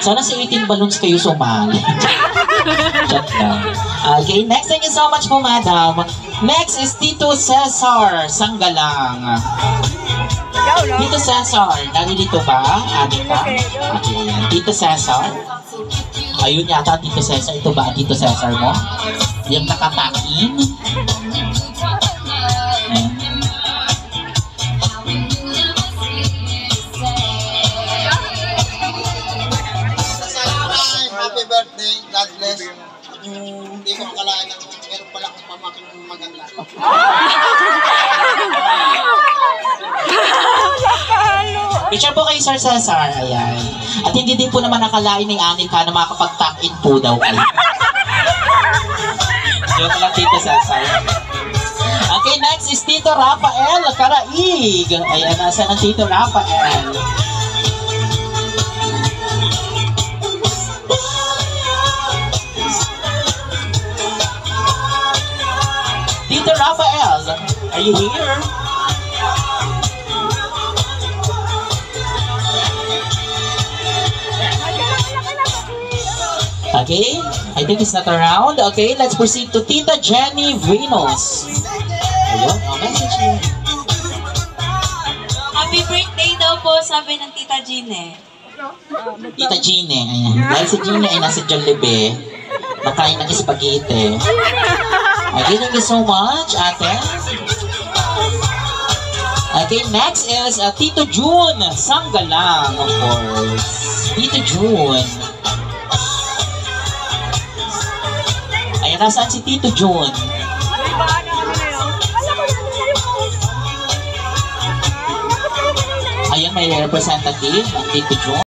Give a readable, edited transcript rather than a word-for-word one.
Sana sa 18 balloons kayo sumali. Chat lang. Okay, next, thank you so much po, madam. Next is Tito Cesar Sanggalang. Tito Cesar, naririto ba? Adik ka? Okay, yan. Tito Cesar. Ayun yata, Tito Cesar. Ito ba, Tito Cesar mo? Yung nakatakin? Ayan. Happy birthday, God bless. Hindi ko akalain na meron pala akong pamaking maganda. Picture po kay Sir Cesar, ayan. At hindi din po naman nakalain ni Anika na makakapag-tuck-in po daw kayo. Joke lang, Tito Cesar. Okay, next is Tito Rafael Karaig. Ayan, nasa ng Tito Rafael. Tito Rafael, are you here? Okay, I think it's not around. Okay, let's proceed to Tita Jenny Venus. Ayun, message niyo. Happy birthday daw po, sabi ng Tita Gine. Tita Gine, ayan. Dahil si Gine ay nasa Jollibee, nakain ng spaghetti. Okay, thank you so much, ate. Okay, next is Tito June Sanggalang, of course. Tito June. Ayan, nasaan si Tito June? Ayan, may representative, Tito June.